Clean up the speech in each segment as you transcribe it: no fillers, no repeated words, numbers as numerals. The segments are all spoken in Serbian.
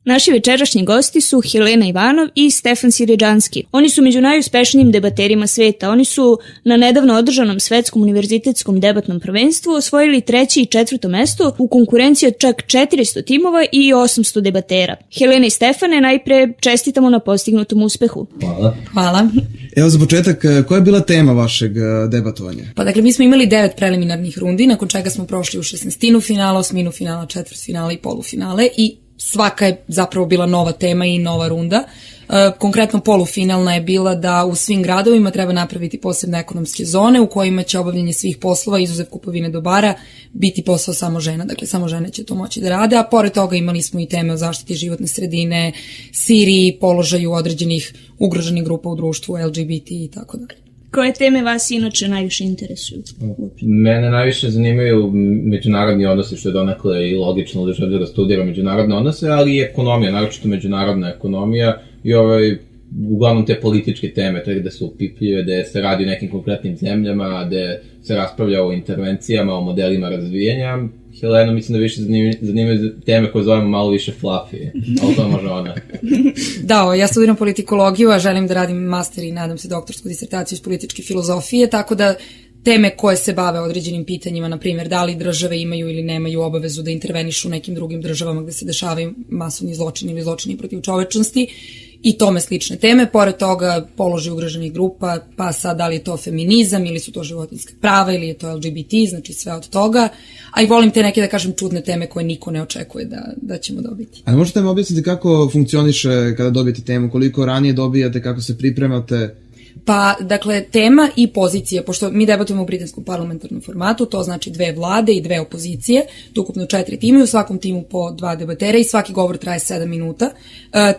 Naši večerašnji gosti su Helena Ivanov i Stefan Siridžanski. Oni su među najuspešnijim debaterima sveta. Oni su na nedavno održanom svetskom univerzitetskom debatnom prvenstvu osvojili 3. i 4. mesto u konkurenciji od čak 400 timova i 800 debatera. Helena i Stefane, najpre čestitamo na postignutom uspehu. Hvala. Hvala. Evo za početak, koja je bila tema vašeg debatovanja? Pa dakle, mi smo imali 9 preliminarnih rundi, nakon čega smo prošli u 16. finala, 8. finala, četvrtfinale i polufinale i svaka je zapravo bila nova tema i nova runda. Konkretno polufinalna je bila da u svim gradovima treba napraviti posebne ekonomske zone u kojima će obavljanje svih poslova, izuzev kupovine dobara, biti posao samo žena. Dakle, samo žene će to moći da rade, a pored toga imali smo i teme o zaštiti životne sredine, Siriji, položaju određenih ugroženih grupa u društvu, LGBT i tako dalje. Koje teme vas inače najviše interesuju? Mene najviše zanimaju međunarodni odnosi, što je donekle i logično da želim da studiram međunarodne odnose, ali i ekonomija, naročito međunarodna ekonomija i uglavnom te političke teme, gde su upipljive, gde se radi o nekim konkretnim zemljama, gde se raspravlja o intervencijama, o modelima razvijenja. Helena, mislim da više zanimaju teme koje zovemo malo više fluffy, ali to može ona. Da, ja studiram politikologiju, a želim da radim master i nadam se doktorsku disertaciju iz političke filozofije, tako da teme koje se bave određenim pitanjima, na primjer, da li države imaju ili nemaju obavezu da intervenišu u nekim drugim državama gde se dešavaju masovni zločini ili zločini protiv čovečnosti i tome slične teme. Pored toga položaj ugroženih grupa, pa sad da li je to feminizam ili su to životinjska prava ili je to LGBT, znači sve od toga. A i volim te neke, da kažem, čudne teme koje niko ne očekuje da ćemo dobiti. A možete mi objasniti kako funkcioniše kada dobijete temu, koliko ranije dobijate, kako se pripremate? Pa, dakle, tema i pozicija, pošto mi debatujemo u britanskom parlamentarnom formatu, to znači 2 vlade i 2 opozicije, ukupno 4 tima i u svakom timu po 2 debatera i svaki govor traje 7 minuta.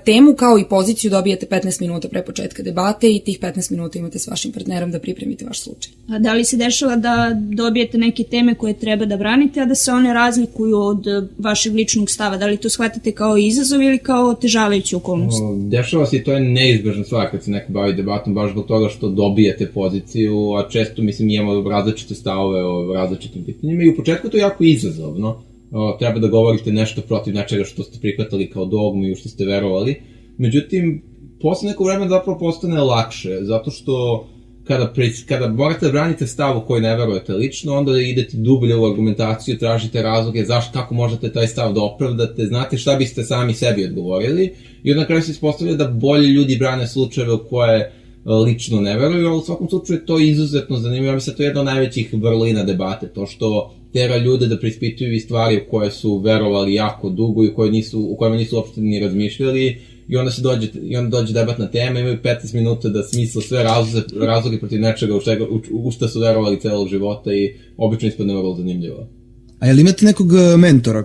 Temu kao i poziciju dobijete 15 minuta pre početka debate i tih 15 minuta imate s vašim partnerom da pripremite vaš slučaj. A da li se dešava da dobijete neke teme koje treba da branite, a da se one razlikuju od vašeg ličnog stava? Da li to shvatate kao izazov ili kao otežavajuću okolnost? Dešava se i to je neizbežna stvar kad se neko bavi debatom, baš zbog toga što dobijete poziciju, a često, mislim, imamo različite stavove o različitim pitanjima i u početku to je jako izazovno. Treba da govorite nešto protiv nečega što ste prihvatali kao dogmu i u što ste verovali. Međutim, posle neko vreme zapravo postane lakše, zato što kada morate da branite stav u koji ne verujete lično, onda idete dublje u argumentaciju, tražite razloge kako možete taj stav da opravdate, znate šta biste sami sebi odgovorili i onda kraju se ispostavlja da bolji ljudi brane slučajeve u koje lično ne veruju, ali u svakom slučaju to je izuzetno zanimljivo. Ja mislim da to je jedna od najvećih vrlina debate, to što tera ljude da preispituju stvari u koje su verovali jako dugo i u kojima nisu uopšte ni razmišljali i onda dođe debatna tema, imaju 15 minuta da smisle sve razloge protiv nečega u što su verovali celog života i obično ispadne vrlo zanimljivo. A je li imate nekog mentora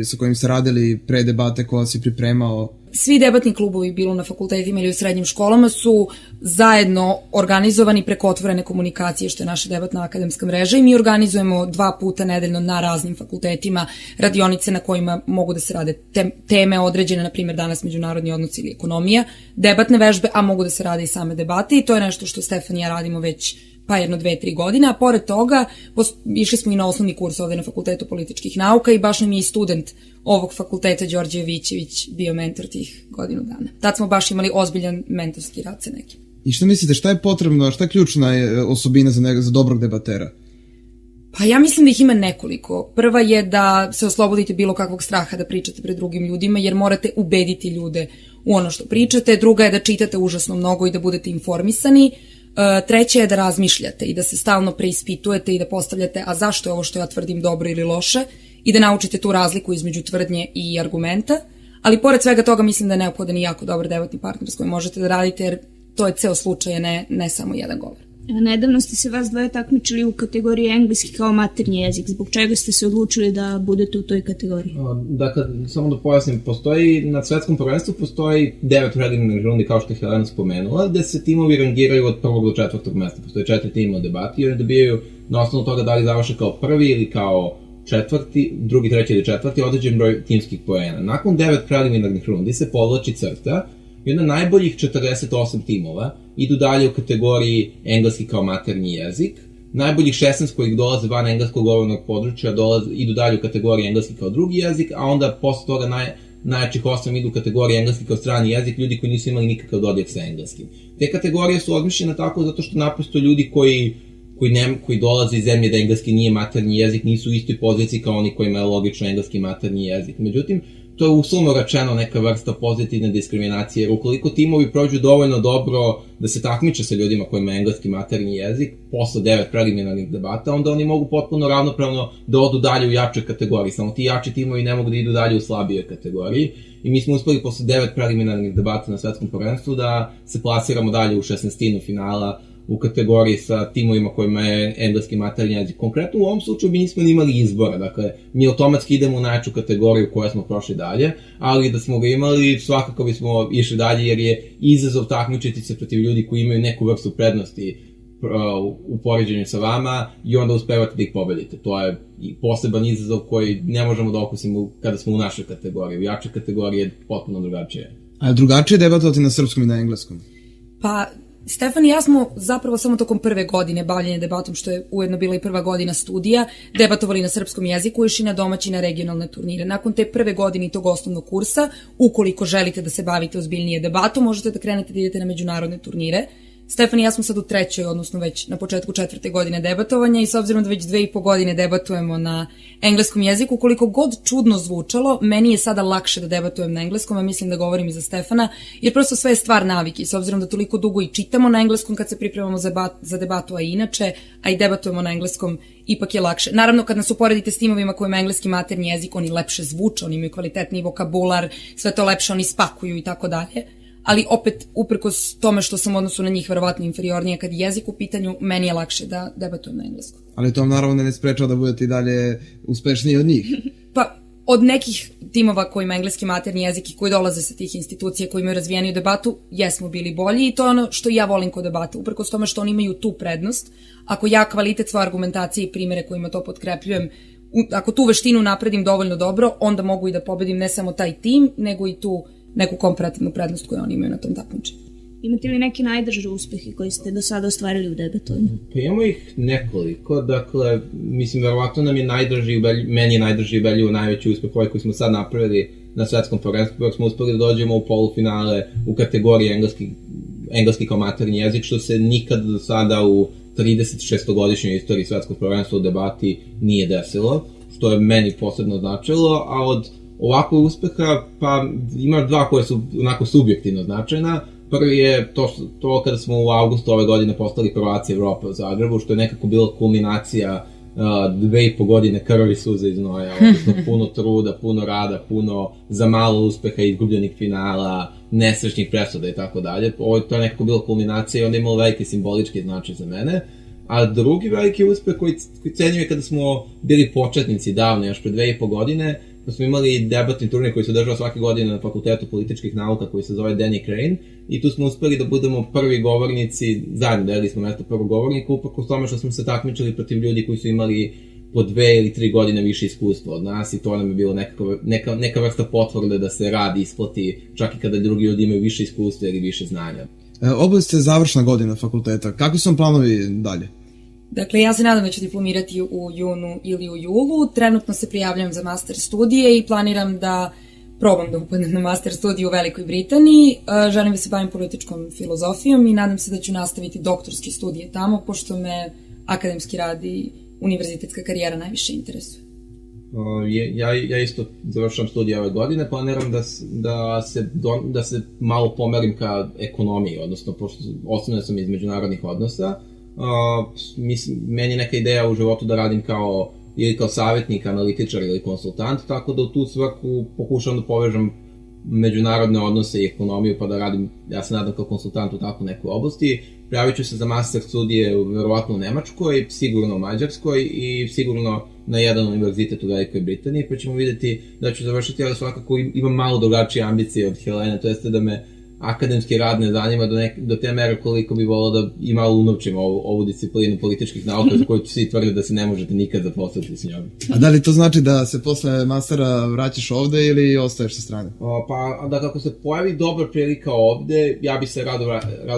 sa kojim ste radili pre debate, ko vas je pripremao? Svi debatni klubovi, bilo na fakultetima ili u srednjim školama, su zajedno organizovani preko otvorene komunikacije, što je naša debatna akademska mreža, i mi organizujemo 2 puta nedeljno na raznim fakultetima radionice na kojima mogu da se rade teme određene, na primjer danas međunarodni odnosi ili ekonomija, debatne vežbe, a mogu da se rade i same debate i to je nešto što Stefan i ja radimo već jedno 2-3 godine, a pored toga išli smo i na osnovni kurs ovde na Fakultetu političkih nauka i baš nam je i student ovog fakulteta Đorđe Jovićević bio mentor tih godinu dana. Tad smo baš imali ozbiljan mentorski rad sa nekim. I što mislite, šta je potrebno, šta je ključna osobina za dobrog debatera? Pa ja mislim da ih ima nekoliko. Prva je da se oslobodite bilo kakvog straha da pričate pred drugim ljudima, jer morate ubediti ljude u ono što pričate. Druga je da čitate užasno mnogo i da budete informisani. Treća je da razmišljate i da se stalno preispitujete i da postavljate a zašto je ovo što ja tvrdim dobro ili loše i da naučite tu razliku između tvrdnje i argumenta, ali pored svega toga mislim da je neophodan i jako dobar debatni partner s kojim možete da radite jer to je ceo slučaj, ne samo jedan govor. Nedavno ste se vas dvoje takmičili u kategoriji engleski kao maternji jezik. Zbog čega ste se odlučili da budete u toj kategoriji? Dakle, samo da pojasnim, na svetskom prvenstvu postoji 9 preliminarnih rundi, kao što je Helena spomenula, gde se timovi rangiraju od 1. do 4. mesta. Postoje 4 tima u debati i oni dobijaju na osnovu toga da li završe kao prvi ili kao četvrti, drugi, treći ili četvrti, određen broj timskih poena. Nakon 9 preliminarnih rundi se povlači crta i onda najboljih 48 timova idu dalje u kategoriji engleski kao maternji jezik. Najboljih 16 kojih dolaze van engleskog govornog područja idu dalje u kategoriji engleski kao drugi jezik, a onda posle toga najjačih 8 idu kategorije engleski kao strani jezik, ljudi koji nisu imali nikakav dodir sa engleskim. Te kategorije su odmišljene tako zato što naprosto ljudi koji dolaze iz zemlje da engleski nije maternji jezik nisu u istoj poziciji kao oni koji imaju logično engleski maternji jezik. Međutim, to je uslovno rečeno neka vrsta pozitivne diskriminacije, jer ukoliko timovi prođu dovoljno dobro da se takmiče sa ljudima koji imaju engleski maternji jezik, posle 9 preliminarnih debata, onda oni mogu potpuno ravnopravno da odu dalje u jačoj kategoriji. Samo ti jači timovi ne mogu da idu dalje u slabijoj kategoriji. I mi smo uspeli posle 9 preliminarnih debata na svetskom prvenstvu da se plasiramo dalje u 16. finala u kategoriji sa timovima kojima je engleski maternji jezik. Konkretno u ovom slučaju mi nismo imali izbora, dakle mi automatski idemo u najjaču kategoriju koja smo prošli dalje, ali da smo ga imali svakako bismo išli dalje jer je izazov takmičiti se protiv ljudi koji imaju neku vrstu prednosti u poređenju sa vama i onda uspevate da ih pobedite. To je poseban izazov koji ne možemo da okusimo kada smo u našoj kategoriji. U jačoj kategoriji je potpuno drugačije. A je drugačije debatovati na srpskom i na engleskom? Pa, Stefan i ja smo zapravo samo tokom prve godine bavljenja debatom, što je ujedno bila i prva godina studija, debatovali na srpskom jeziku, išli na domaći i na regionalne turnire. Nakon te prve godine tog osnovnog kursa, ukoliko želite da se bavite ozbiljnije debatom, možete da krenete da idete na međunarodne turnire. Stefan i ja smo sad u trećoj, odnosno već na početku 4. godine debatovanja i s obzirom da već 2,5 godine debatujemo na engleskom jeziku, koliko god čudno zvučalo, meni je sada lakše da debatujem na engleskom, a mislim da govorim i za Stefana, jer prosto sve je stvar navike. S obzirom da toliko dugo i čitamo na engleskom kad se pripremamo za debatu, a inače, a i debatujemo na engleskom, ipak je lakše. Naravno, kad nas uporedite s timovima koji imaju engleski maternji jezik, oni lepše zvuče, oni imaju kvalitetni vokabular, sve to lepše oni spakuju i tako dalje. Ali opet, uprkos tome što sam u odnosu na njih verovatno inferiornija kad je jezik u pitanju, meni je lakše da debatujem na engleskom. Ali to vam naravno ne sprečava da budete i dalje uspešniji od njih. Pa, od nekih timova koji ima engleski maternji jezik i koji dolaze sa tih institucija koji imaju razvijeniju debatu, jesmo bili bolji i to je ono što ja volim kod debata, uprkos tome što oni imaju tu prednost. Ako ja kvalitet svoje argumentacije i primere kojima to potkrepljujem, ako tu veštinu napredim dovoljno dobro, onda mogu i da pobedim ne samo taj tim, nego i tu neku komparativnu prednost koju oni imaju na tom takmičenju. Imate li neki najdrži uspehi koji ste do sada ostvarili u debatovanju? Pa imamo ih nekoliko, dakle, mislim, verovatno meni je najdrži ubedljivo najveći uspeh ovaj koji smo sad napravili na svetskom prvenstvu, jer smo uspeli da dođemo u polufinale u kategoriji engleski kao maternji jezik, što se nikad do sada u 36-godišnjoj istoriji svetskog prvenstva u debati nije desilo, što je meni posebno značilo, a od ovakvog uspeha, pa ima dva koje su onako subjektivno značajna. Prvi je to kada smo u avgustu ove godine postali prvaci Evrope u Zagrebu, što je nekako bila kulminacija 2,5 godine krvi, suze i znoja, odnosno puno truda, puno rada, puno za malo uspeha, izgubljenih finala, nesrećnih presuda i tako dalje. To je nekako bila kulminacija i onda je imalo veliki simbolički značaj za mene. A drugi veliki uspeh koji cenio je kada smo bili početnici davno, još pre 2,5 godine, da smo imali debatni turnir koji se održava svake godine na Fakultetu političkih nauka koji se zove Danny Crane i tu smo uspeli da budemo prvi govornici, zajedno delili smo mesto prvog govornika, uprkos tome što smo se takmičili protiv ljudi koji su imali po 2 ili 3 godine više iskustva od nas i to nam je bilo neka vrsta potvrde da se rad isplati čak i kada drugi ljudi imaju više iskustva ili više znanja. Ovo ste završna godina fakulteta, kakvi su vam planovi dalje? Dakle, ja se nadam da ću diplomirati u junu ili u julu. Trenutno se prijavljam za master studije i planiram da probam da upadnem na master studiju u Velikoj Britaniji. Želim da se bavim političkom filozofijom i nadam se da ću nastaviti doktorske studije tamo, pošto me akademski rad i univerzitetska karijera najviše interesuje. Ja isto završam studije ove godine, planiram da se malo pomerim ka ekonomiji, odnosno pošto osnovno sam iz međunarodnih odnosa, meni je neka ideja u životu da radim kao savjetnik, analitičar ili konsultant, tako da u tu svrhu pokušavam da povežem međunarodne odnose i ekonomiju, pa da radim, ja se nadam kao konsultant u takvu nekoj oblasti. Prijavit ću se za master studije verovatno u Nemačkoj, sigurno u Mađarskoj i sigurno na jedan univerzitet u Velikoj Britaniji, pa ćemo vidjeti da ću završiti, ali svakako imam malo drugačije ambicije od Helene, to jeste da me akademski rad ne zanima do te mere koliko bi volao da i malo unovčim ovu disciplinu političkih nauka za koju ću svi tvrditi da se ne možete nikad zaposliti s njom. A da li to znači da se posle mastera vraćaš ovde ili ostaješ sa strane? Pa da kako se pojavi dobra prilika ovde, ja bi se rado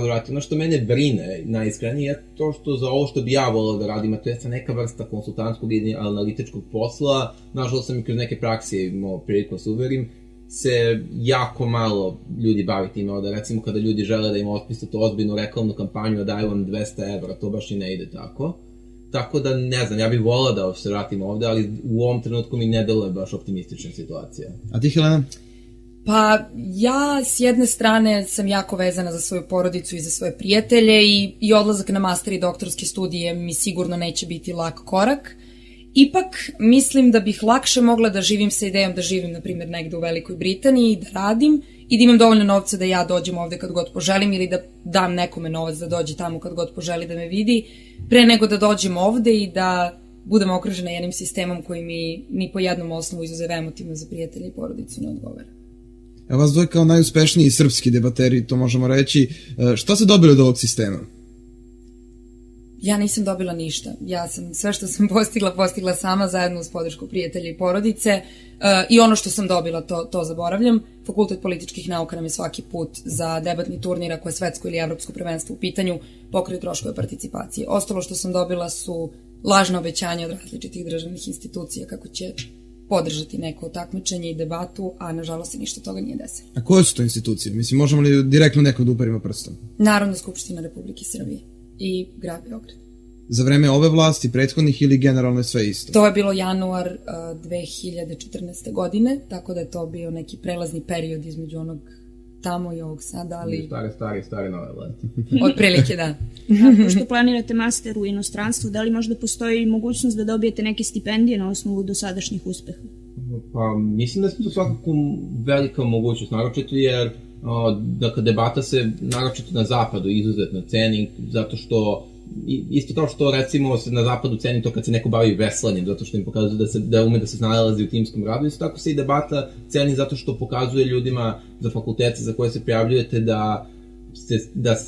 vratio. Ono što mene brine najiskrenije je to što za ovo što bi ja volao da radim, a to je neka vrsta konsultantskog i analitičkog posla, nažalost sam i kroz neke prakse imao priliku da se uverim, se jako malo ljudi bavi time, da recimo kada ljudi žele da im otpisate ozbiljnu reklamnu kampanju, a daju vam 200 evra, to baš i ne ide tako. Tako da, ne znam, ja bih volao da se vratim ovde, ali u ovom trenutku mi ne deluje baš optimistična situacija. A ti, Helena? Pa ja s jedne strane sam jako vezana za svoju porodicu i za svoje prijatelje i odlazak na master i doktorske studije mi sigurno neće biti lak korak. Ipak mislim da bih lakše mogla da živim sa idejom da živim, na primjer, negde u Velikoj Britaniji, da radim i da imam dovoljno novca da ja dođem ovde kad god poželim ili da dam nekome novac da dođe tamo kad god poželi da me vidi, pre nego da dođem ovde i da budem okružena jednim sistemom koji mi ni po jednom osnovu izuzev emotivno za prijatelje i porodicu ne odgovara. Evo vas dvoje kao najuspešniji srpski debateri, to možemo reći. Šta ste dobili od ovog sistema? Ja nisam dobila ništa. Ja sam sve što sam postigla sama zajedno uz podršku prijatelja i porodice i ono što sam dobila, to zaboravljam. Fakultet političkih nauka nam je svaki put za debatni turnir, ako je svetsko ili evropsko prvenstvo u pitanju, pokrio troškove participacije. Ostalo što sam dobila su lažna obećanja od različitih državnih institucija kako će podržati neko takmičenje i debatu, a nažalost se ništa toga nije desilo. A koje su to institucije? Mislim, možemo li direktno nekog da uparimo prstom? Narodna skupština Republike Srbije i grad Beograd. Za vreme ove vlasti, prethodnih ili generalno je sve isto? To je bilo januar 2014. godine, tako da je to bio neki prelazni period između onog tamo i ovog sada, ali... Stari nove vlasti. Otprilike, da. A pošto planirate master u inostranstvu, da li možda postoji mogućnost da dobijete neke stipendije na osnovu dosadašnjih uspeha? Pa mislim da je to svakako velika mogućnost, naročito jer dakle, debata se naročito na zapadu izuzetno ceni, zato što isto kao što recimo se na zapadu ceni to kad se neko bavi veslanjem, zato što im pokazuje da ume da se nalazi u timskom radu, isto tako se i debata ceni zato što pokazuje ljudima za fakultete za koje se prijavljujete da ste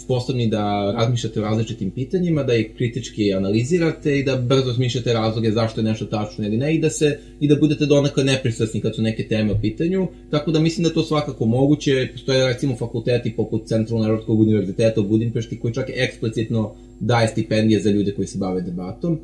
sposobni da razmišljate o različitim pitanjima, da ih kritički analizirate i da brzo smišljate razloge zašto je nešto tačno ili ne i da budete donekle nepristrasni kad su neke teme u pitanju, tako da mislim da je to svakako moguće. Postoje recimo fakulteti poput Centralno-Evropskog univerziteta u Budimpešti koji čak eksplicitno daje stipendije za ljude koji se bave debatom.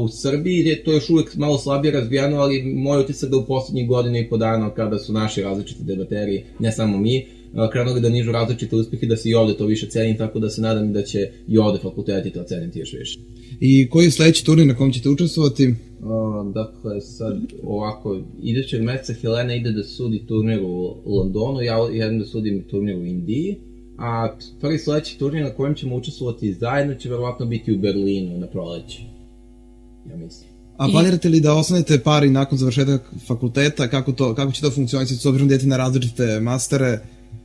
U Srbiji je to još uvijek malo slabije razvijano, ali moj utisak da u poslednjih godina i po dana kada su naši različiti debateri, ne samo mi, krenuli da nižu različite uspehe, da se i ovde to više ceni, tako da se nadam da će i ovde fakulteti to ceniti još više. I koji je sledeći turnir na kom ćete učestvovati? Dakle, sad ovako, idućeg meseca Helena ide da sudi turnir u Londonu, ja idem da sudim turnir u Indiji, a prvi sledeći turnir na kojem ćemo učestvovati zajedno će verovatno biti u Berlinu na proleće. Ja mislim. A planirate li da ostanete pari nakon završetak fakulteta? Kako će to funkcionisati s obzirom da idete na različite mastere?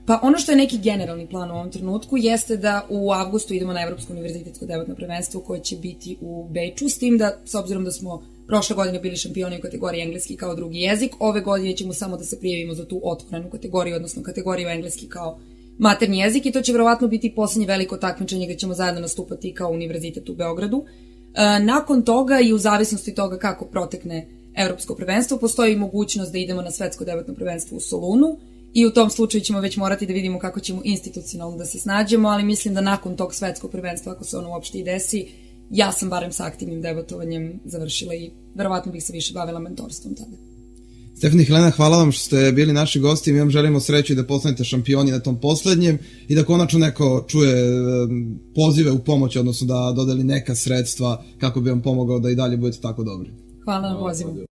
Pa ono što je neki generalni plan u ovom trenutku jeste da u avgustu idemo na Evropsko univerzitetsko debatno prvenstvo koje će biti u Beču, s tim da, s obzirom da smo prošle godine bili šampioni u kategoriji engleski kao drugi jezik, ove godine ćemo samo da se prijavimo za tu otvorenu kategoriju, odnosno kategoriju engleski kao maternji jezik i to će verovatno biti poslednje veliko takmičenje gde ćemo zajedno nastupati kao univerzitet u Beogradu. Nakon toga i u zavisnosti toga kako protekne Evropsko prvenstvo, postoji mogućnost da idemo na svetsko debatno prvenstvo u Solunu i u tom slučaju ćemo već morati da vidimo kako ćemo institucionalno da se snađemo, ali mislim da nakon tog svetskog prvenstva, ako se ono uopšte i desi, ja sam barem sa aktivnim debatovanjem završila i verovatno bih se više bavila mentorstvom tada. Stefani i Helena, hvala vam što ste bili naši gosti. Mi vam želimo sreću i da postanete šampioni na tom poslednjem i da konačno neko čuje pozive u pomoć, odnosno da dodeli neka sredstva kako bi vam pomogao da i dalje budete tako dobri. Hvala na pozivu.